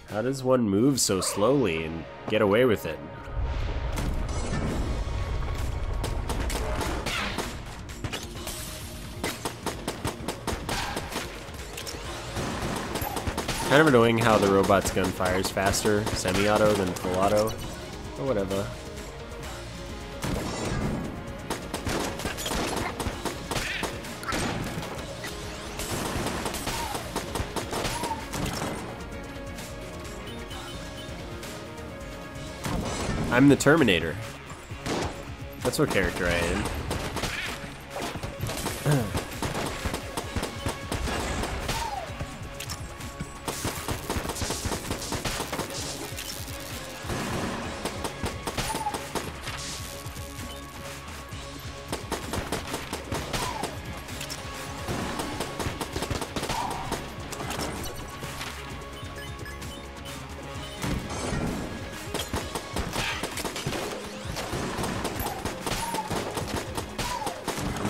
How does one move so slowly and get away with it? Kind of annoying how the robot's gun fires faster semi-auto than full auto. Or whatever. I'm the Terminator. That's what character I am.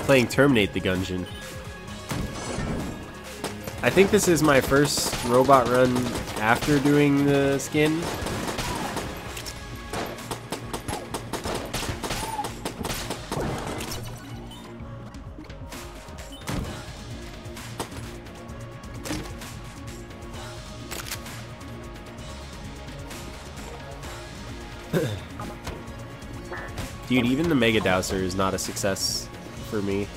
Playing Terminate the Gungeon. I think this is my first robot run after doing the skin. Dude, even the Mega Dowser is not a success for me.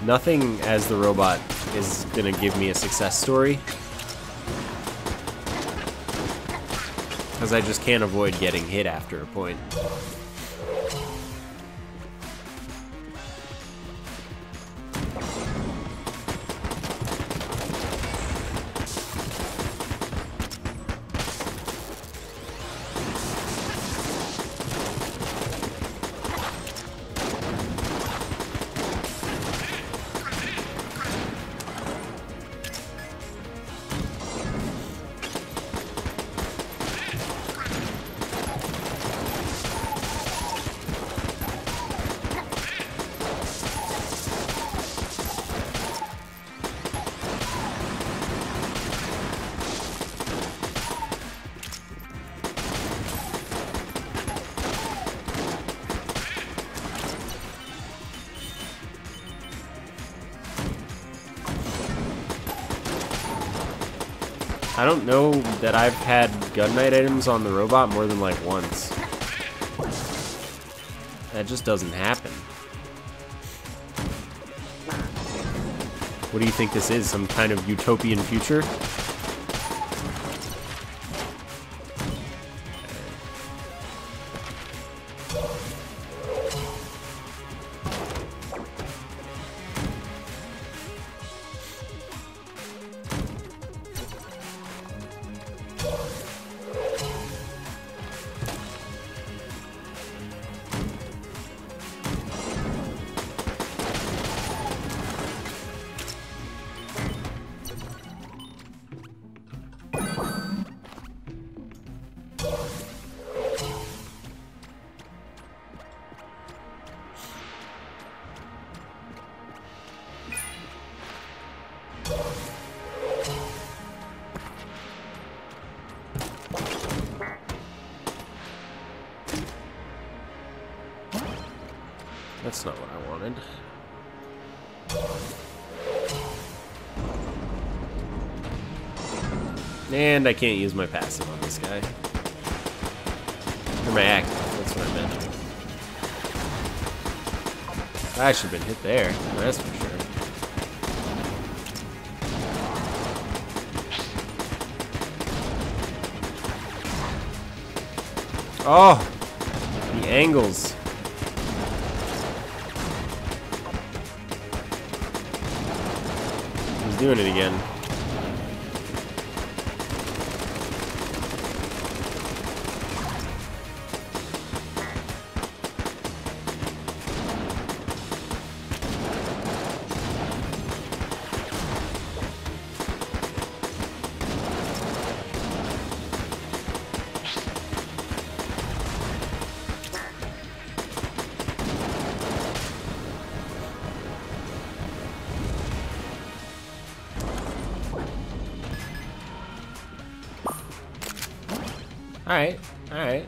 Nothing as the robot is gonna give me a success story, because I just can't avoid getting hit after a point. I don't know that I've had gun night items on the robot more than like once. That just doesn't happen. What do you think this is? Some kind of utopian future? That's not what I wanted. And I can't use my passive on this guy. Or my active, that's what I meant. I should have been hit there, that's for sure. Oh! The angles. He's doing it again. Alright, alright.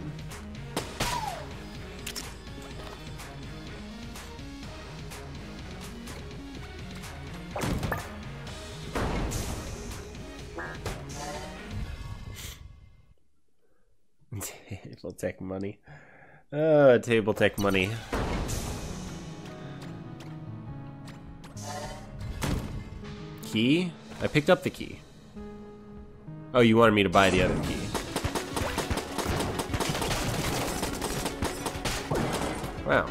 Table tech money. Table tech money. Key? I picked up the key. Oh, you wanted me to buy the other key. Wow.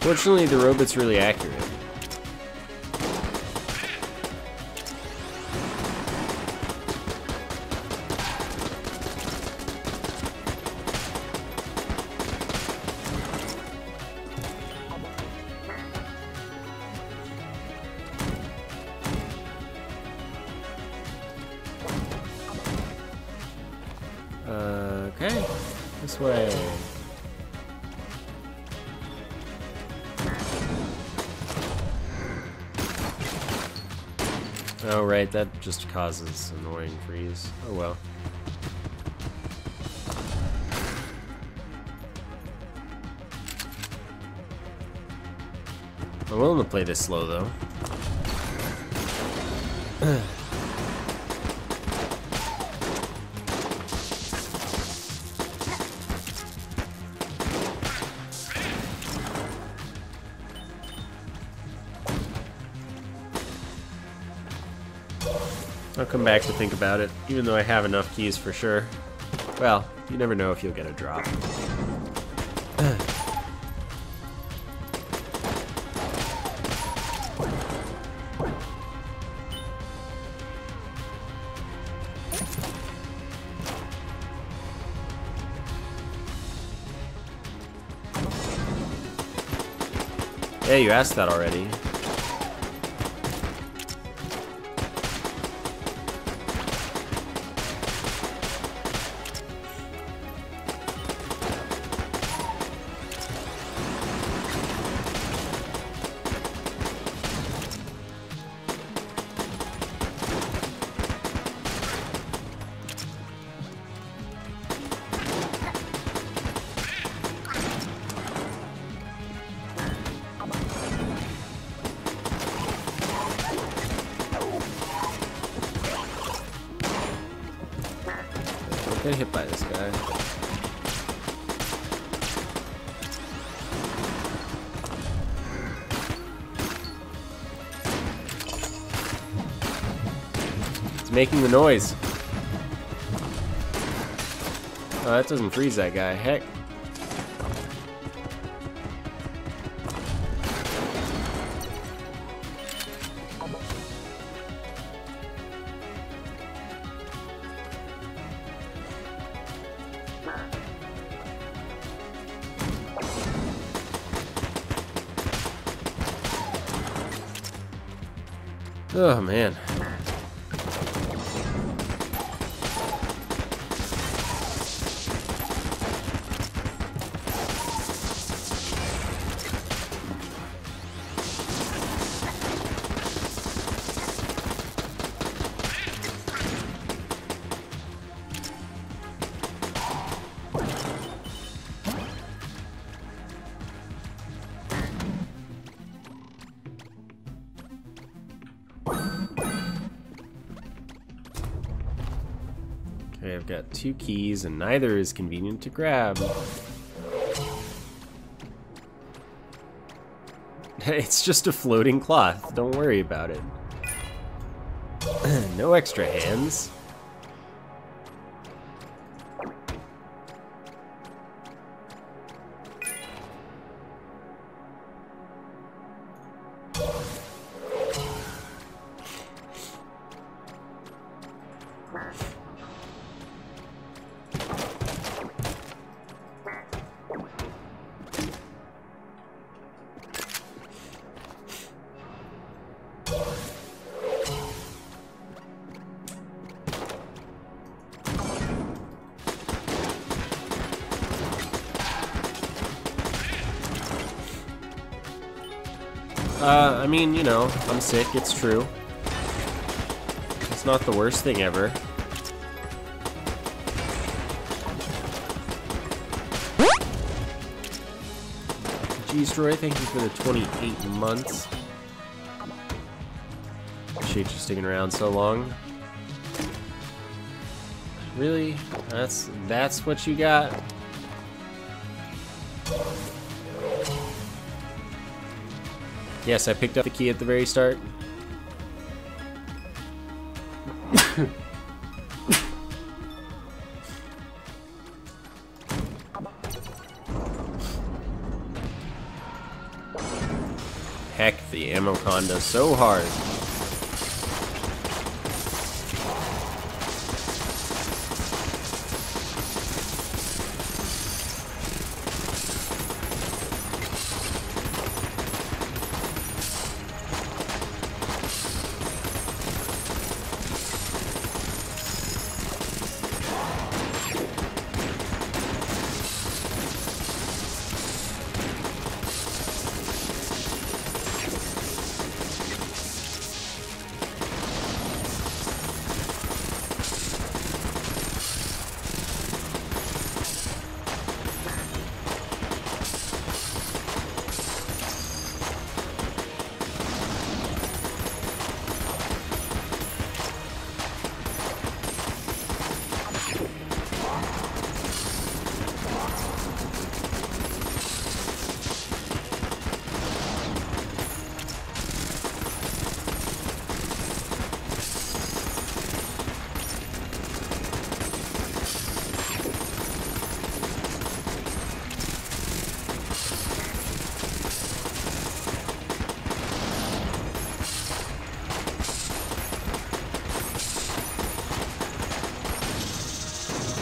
Fortunately, the robot's really accurate. Okay, this way. Oh, right, that just causes annoying freeze. Oh well. I'm willing to play this slow, though. I'll come back to think about it, even though I have enough keys for sure. Well, you never know if you'll get a drop. Yeah, you asked that already. Get hit by this guy. It's making the noise. Oh, that doesn't freeze that guy. Heck. Oh, man. Okay, I've got 2 keys and neither is convenient to grab. It's just a floating cloth. Don't worry about it. No extra hands. I mean, you know, I'm sick, it's true. It's not the worst thing ever. Geez, Roy, thank you for the 28 months. Appreciate you sticking around so long. Really? That's what you got? Yes, I picked up the key at the very start. Heck, the ammo con does so hard.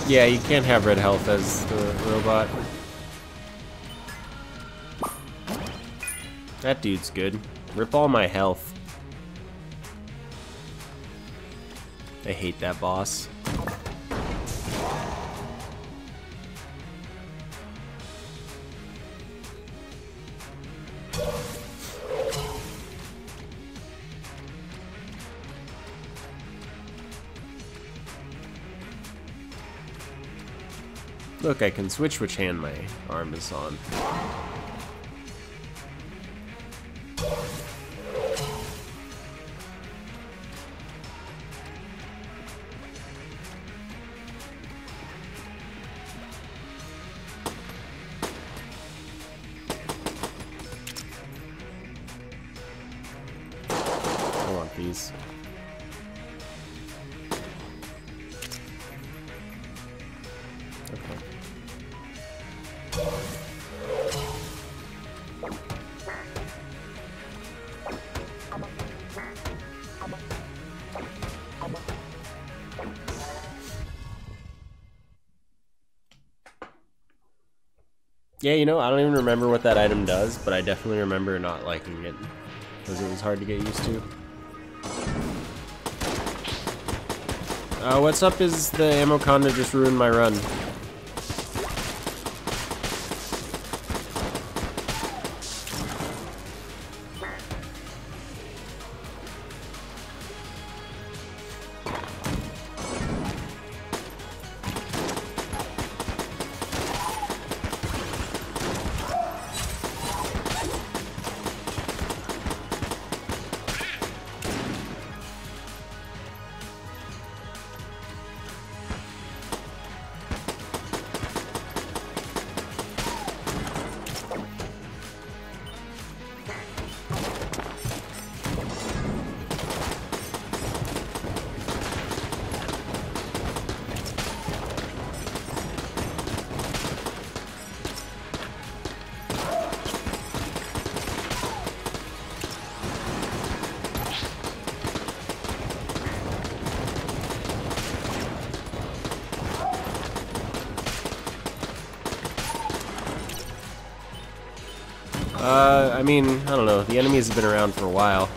Yeah, you can't have red health as the robot. That dude's good. Rip all my health. I hate that boss. Look, I can switch which hand my arm is on. I want these. Okay. Yeah, you know, I don't even remember what that item does, but I definitely remember not liking it, because it was hard to get used to. What's up is the ammo conda just ruined my run. I mean, I don't know. The enemies have been around for a while.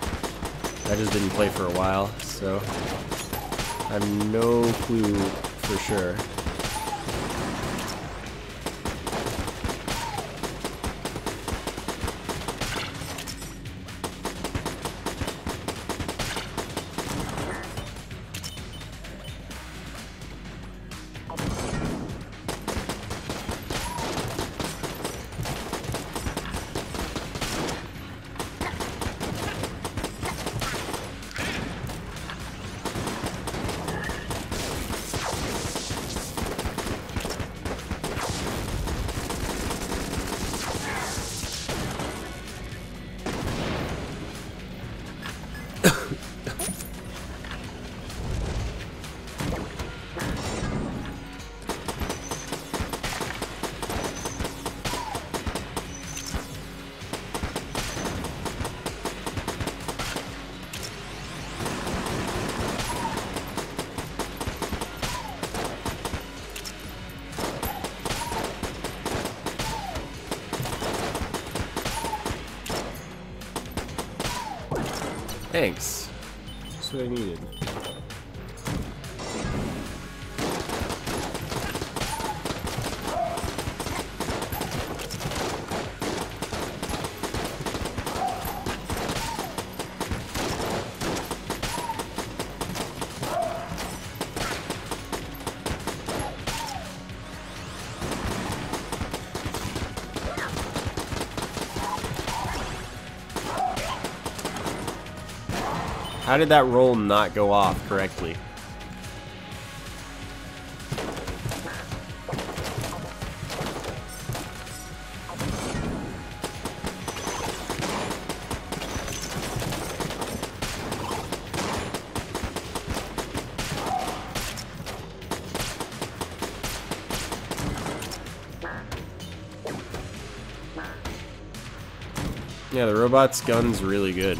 I just didn't play for a while, so I have no clue for sure. Thanks. That's what I needed. How did that roll not go off correctly? Yeah, the robot's gun's really good.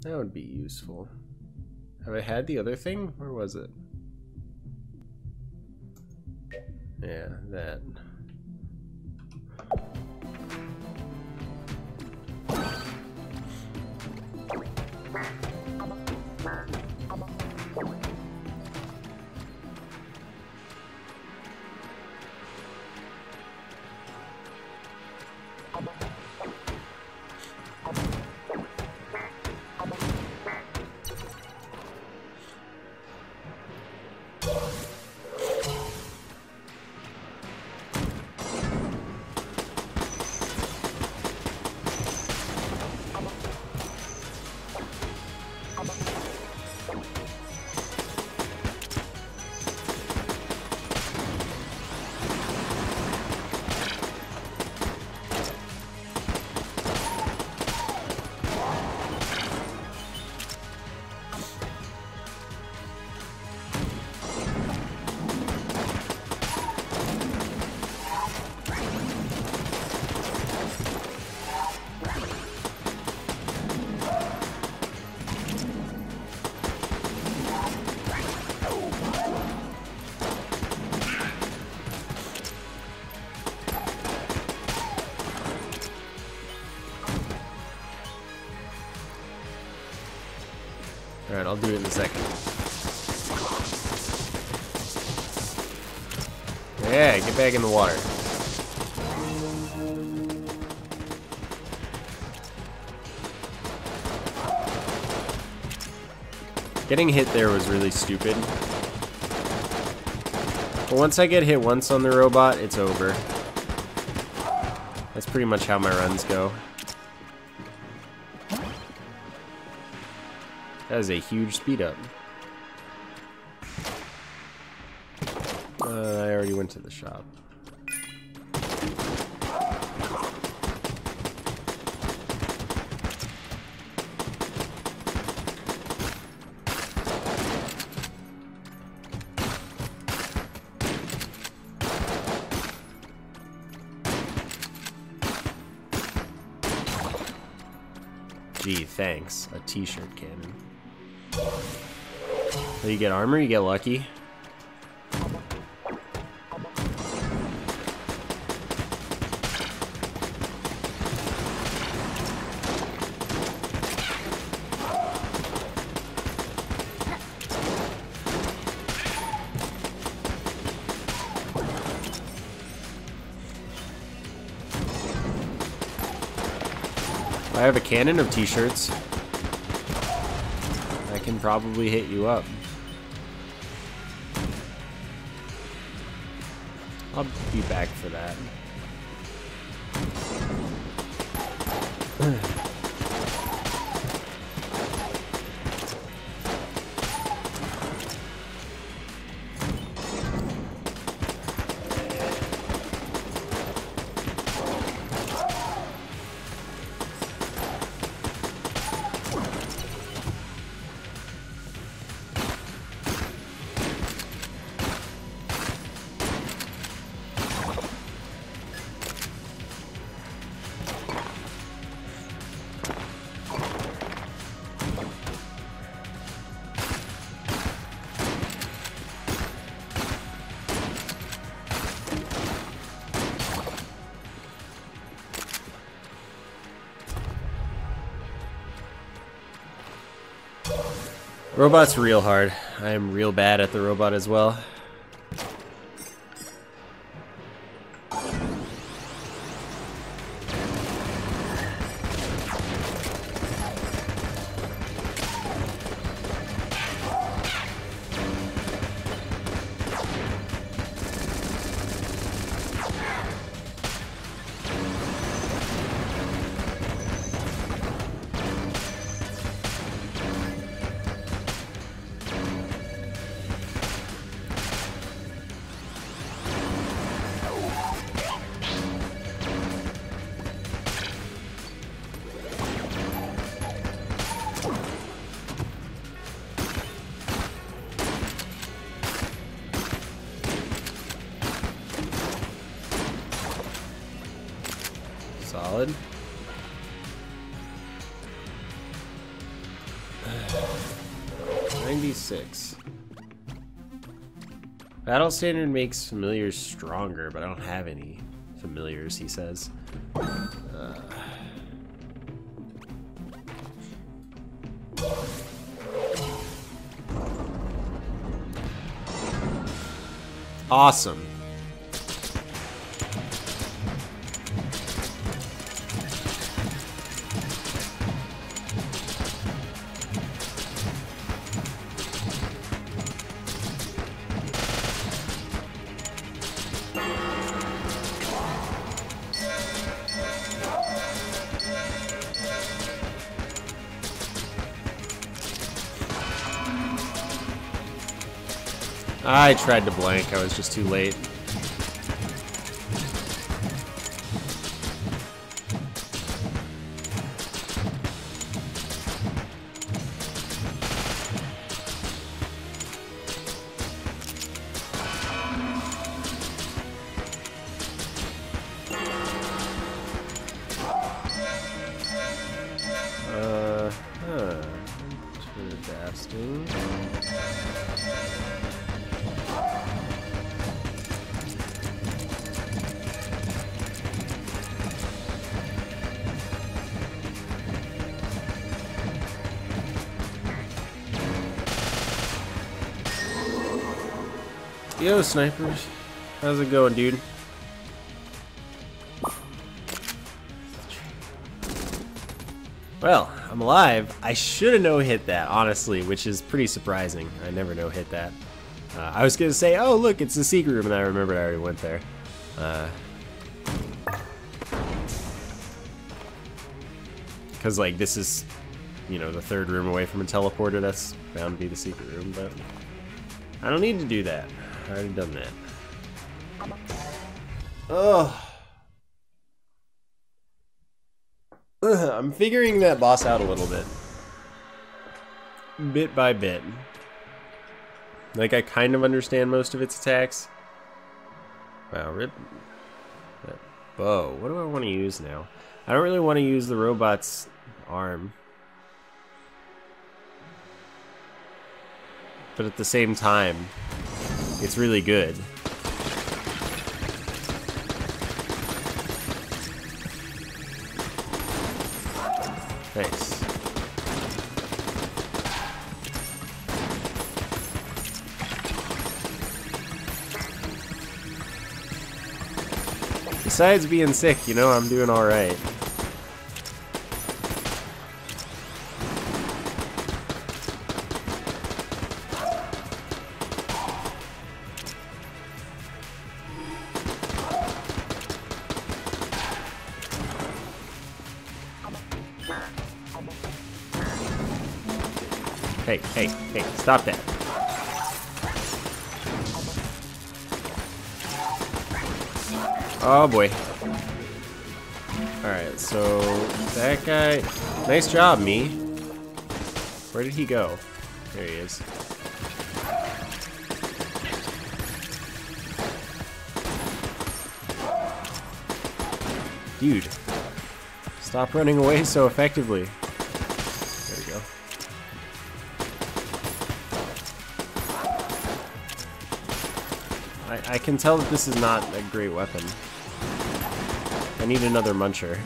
That would be useful. Have I had the other thing? Where was it? Yeah, that. Alright, I'll do it in a second. Yeah, get back in the water. Getting hit there was really stupid. But once I get hit once on the robot, it's over. That's pretty much how my runs go. That is a huge speed up. I already went to the shop. Gee, thanks. A t-shirt cannon. So you get armor, you get lucky. I have a cannon of t-shirts. I can probably hit you up. I'll be back for that. Robot's real hard. I am real bad at the robot as well. Solid. $96. Battle standard makes familiars stronger, but I don't have any familiars, he says. Awesome. I tried to blank, I was just too late. Interesting. Yo, snipers. How's it going, dude? Well, I'm alive. I should have no-hit that, honestly, which is pretty surprising. I never no-hit that. I was gonna say, oh, look, it's the secret room, and I remembered I already went there. Because, like, this is, you know, the third room away from a teleporter. That's bound to be the secret room, but I don't need to do that. I already done that. Ugh. I'm figuring that boss out a little bit. Bit by bit. Like, I kind of understand most of its attacks. Wow, rip that bow. What do I want to use now? I don't really want to use the robot's arm. But at the same time, it's really good. Nice. Besides being sick, you know, I'm doing alright. Hey, stop that. Oh boy. Alright, so that guy... Nice job, me. Where did he go? There he is. Dude. Stop running away so effectively. There we go. I can tell that this is not a great weapon. I need another muncher.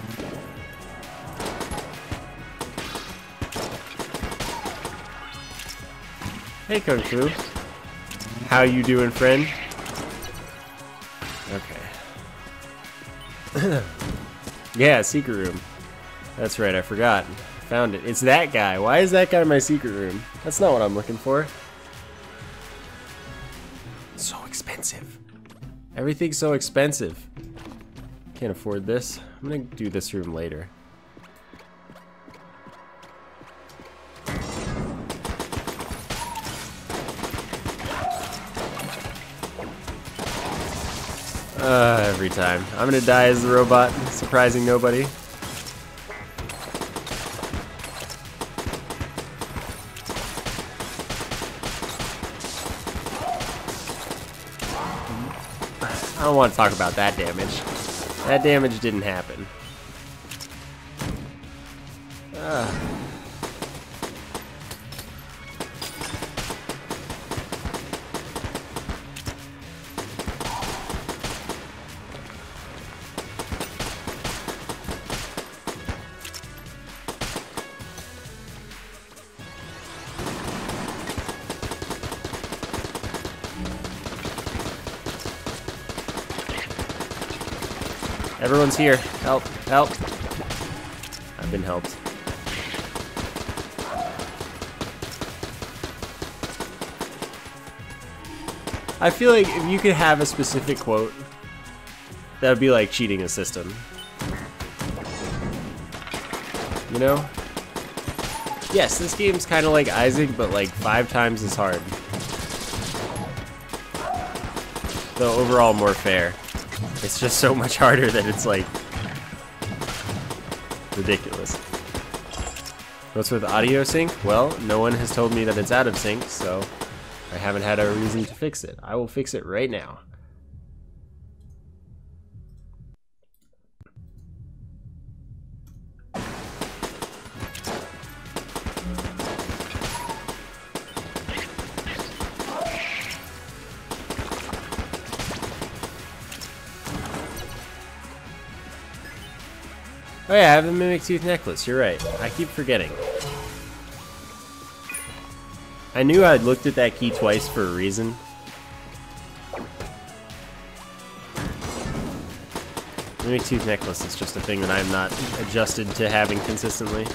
Hey, Kung Fu. How you doing, friend? Okay. Yeah, secret room. That's right, I forgot. Found it. It's that guy. Why is that guy in my secret room? That's not what I'm looking for. So expensive. Everything's so expensive. Can't afford this. I'm gonna do this room later. Every time. I'm gonna die as the robot, surprising nobody. I don't want to talk about that damage. That damage didn't happen. Everyone's here. Help, help. I've been helped. I feel like if you could have a specific quote, that would be like cheating a system. You know? Yes, this game's kind of like Isaac, but like 5 times as hard. Though overall more fair. It's just so much harder that it's like ridiculous. What's with audio sync? Well, no one has told me that it's out of sync, so I haven't had a reason to fix it. I will fix it right now. Oh yeah, I have a Mimic Tooth necklace, you're right. I keep forgetting. I knew I'd looked at that key twice for a reason. Mimic Tooth necklace is just a thing that I'm not adjusted to having consistently.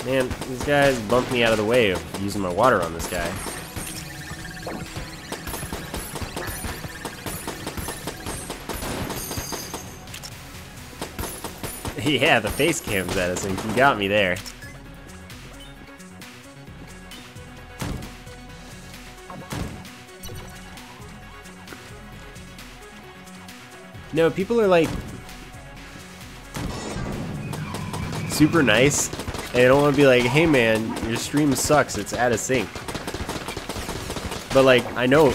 Man, these guys bumped me out of the way of using my water on this guy. Yeah, the face cam's at us, and you got me there. No, people are like super nice, and they don't want to be like, hey man, your stream sucks, it's out of sync. But like, I know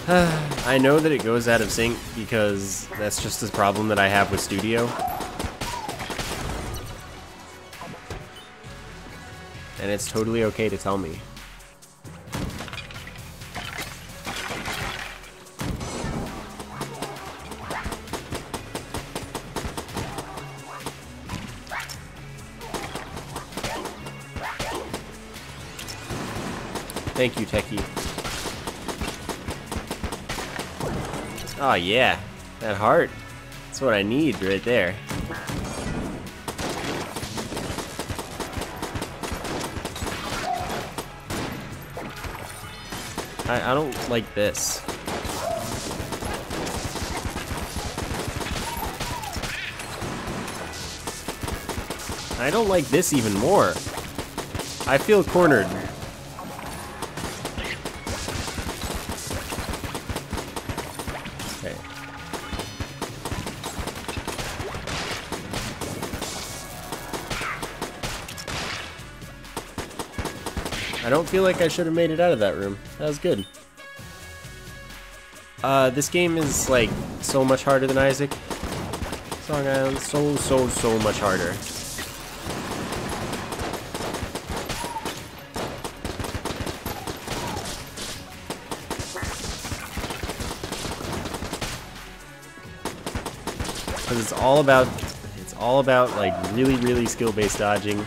that it goes out of sync because that's just the problem that I have with Studio. And it's totally okay to tell me. Thank you, Techie. Oh yeah, that heart. That's what I need right there. I don't like this. I don't like this even more. I feel cornered. Okay. I don't feel like I should have made it out of that room. That was good. This game is like so much harder than Isaac. Song Island, so much harder. Because it's all about like really skill-based dodging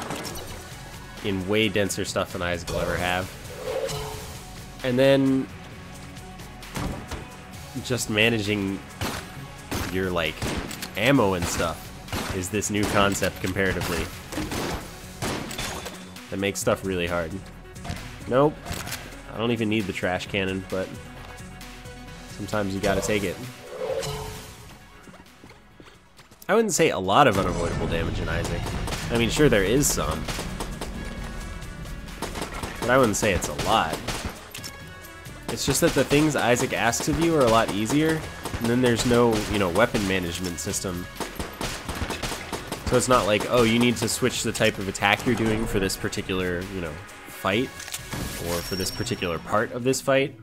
in way denser stuff than Isaac will ever have. And then just managing your like ammo and stuff is this new concept comparatively that makes stuff really hard. Nope, I don't even need the trash cannon, but sometimes you gotta take it. I wouldn't say a lot of unavoidable damage in Isaac. I mean, sure, there is some, but I wouldn't say it's a lot. It's just that the things Isaac asks of you are a lot easier, and then there's no, weapon management system. So it's not like, oh, you need to switch the type of attack you're doing for this particular, fight, or for this particular part of this fight.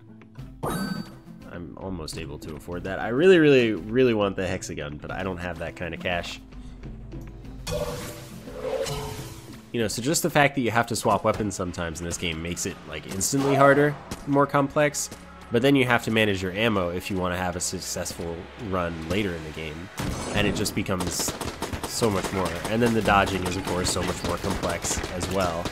I'm almost able to afford that. I really want the hexagon, but I don't have that kind of cash. So just the fact that you have to swap weapons sometimes in this game makes it like instantly harder, more complex, but then you have to manage your ammo if you want to have a successful run later in the game, and it just becomes so much more. And then the dodging is of course so much more complex as well.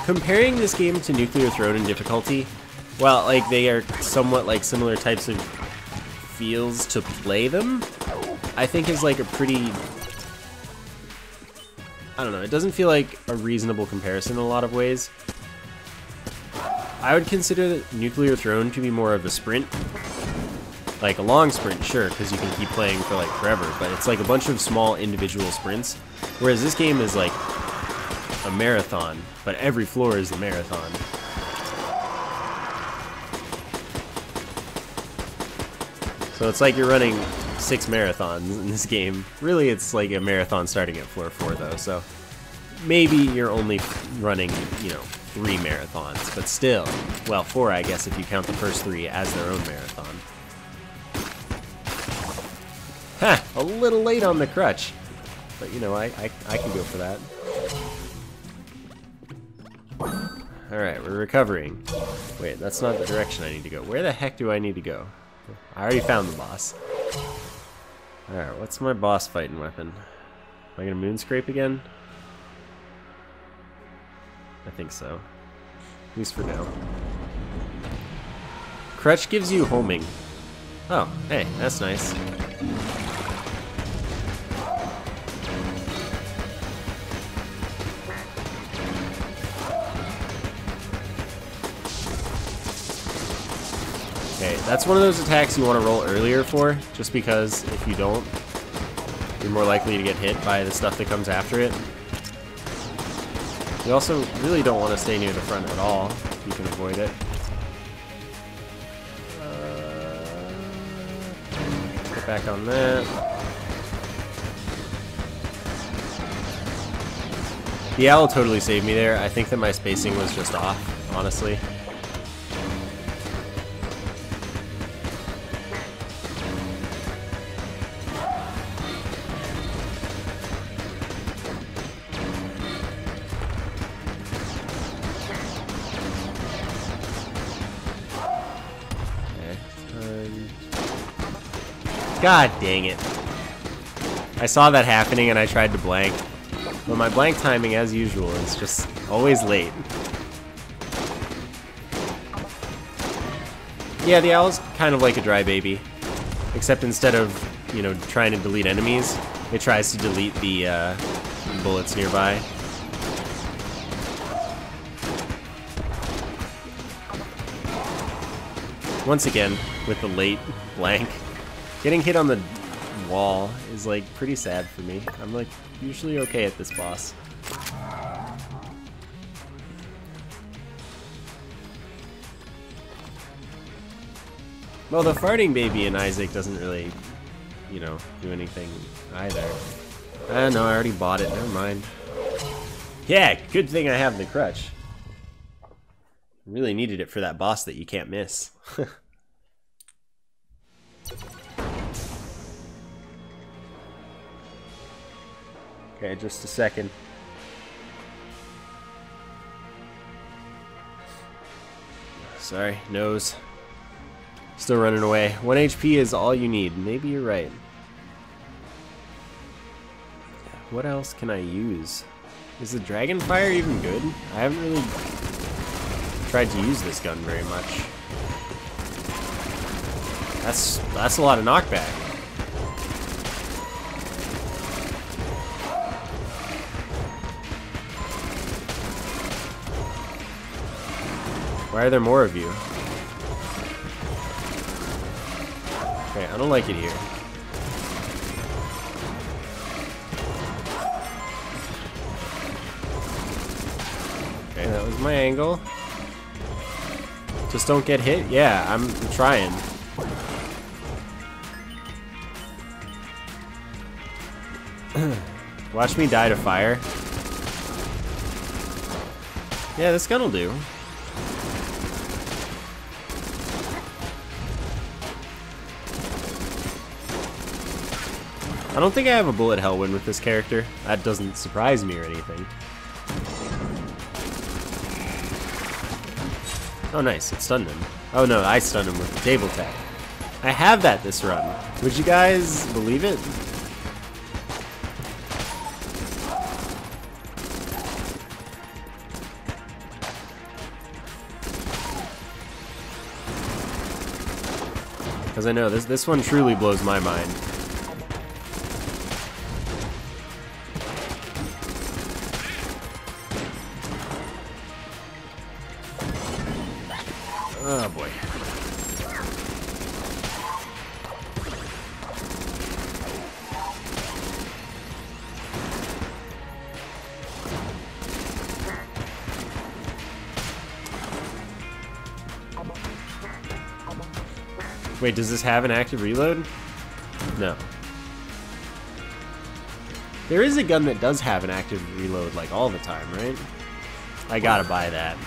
Comparing this game to Nuclear Throne in difficulty, while like they are somewhat like similar types of feels to play them, I think is like a pretty, I don't know, it doesn't feel like a reasonable comparison in a lot of ways. I would consider Nuclear Throne to be more of a sprint. Like a long sprint, sure, because you can keep playing for like forever, but it's like a bunch of small individual sprints, whereas this game is like a marathon, but every floor is a marathon. So it's like you're running 6 marathons in this game. Really, it's like a marathon starting at floor 4 though, so maybe you're only running, 3 marathons, but still, well, 4 I guess if you count the first 3 as their own marathon. Ha! A little late on the crutch, but I can go for that. Alright, we're recovering. Wait, that's not the direction I need to go. Where the heck do I need to go? I already found the boss. Alright, what's my boss fighting weapon? Am I gonna moon scrape again? I think so. At least for now. Crutch gives you homing. Oh, hey, that's nice. Okay, that's one of those attacks you want to roll earlier for, just because if you don't, you're more likely to get hit by the stuff that comes after it. You also really don't want to stay near the front at all, if you can avoid it. Get back on that. The owl totally saved me there. I think that my spacing was just off, honestly. God dang it. I saw that happening and I tried to blank. But my blank timing, as usual, is just always late. Yeah, the owl's kind of like a dry baby. Except instead of, you know, trying to delete enemies, it tries to delete the bullets nearby. Once again, with the late blank. Getting hit on the wall is like pretty sad for me. I'm like usually okay at this boss. Well, the farting baby in Isaac doesn't really, you know, do anything either. I know, I already bought it, never mind. Yeah, good thing I have the crutch. Really needed it for that boss that you can't miss. Okay, just a second. Sorry, nose. Still running away. 1 HP is all you need. Maybe you're right. What else can I use? Is the dragon fire even good? I haven't really tried to use this gun very much. That's a lot of knockback. Why are there more of you? Okay, I don't like it here. Okay, that was my angle. Just don't get hit? Yeah, I'm trying. Watch me die to fire. Yeah, this gun will do. I don't think I have a bullet hell win with this character. That doesn't surprise me or anything. Oh nice, it stunned him. Oh no, I stunned him with the table tap. I have that this run. Would you guys believe it? Because I know this one truly blows my mind. Oh boy. Wait, does this have an active reload? No. There is a gun that does have an active reload like all the time, right? I gotta buy that.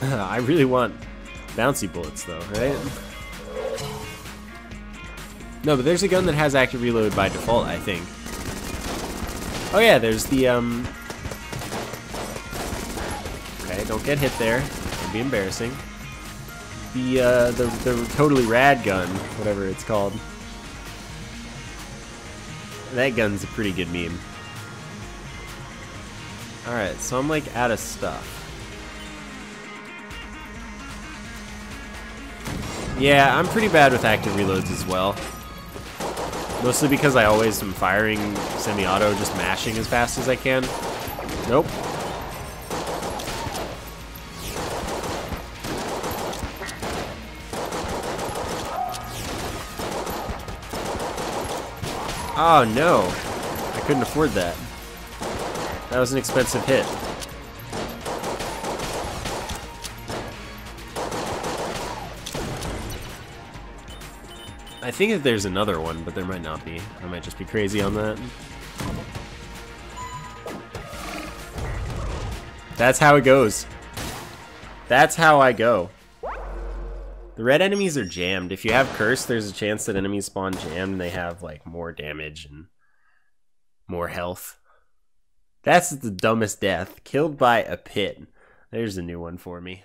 I really want bouncy bullets though, right? No, but there's a gun that has active reload by default, I think. Oh yeah, there's the okay, don't get hit there. It'd be embarrassing. The totally rad gun, whatever it's called. That gun's a pretty good meme. Alright, so I'm like out of stuff. Yeah, I'm pretty bad with active reloads as well. Mostly because I always am firing semi-auto, just mashing as fast as I can. Nope. Oh no, I couldn't afford that. That was an expensive hit. I think that there's another one, but there might not be. I might just be crazy on that. That's how it goes. That's how I go. The red enemies are jammed. If you have Curse, there's a chance that enemies spawn jammed and they have like more damage and more health. That's the dumbest death. Killed by a pit. There's a new one for me.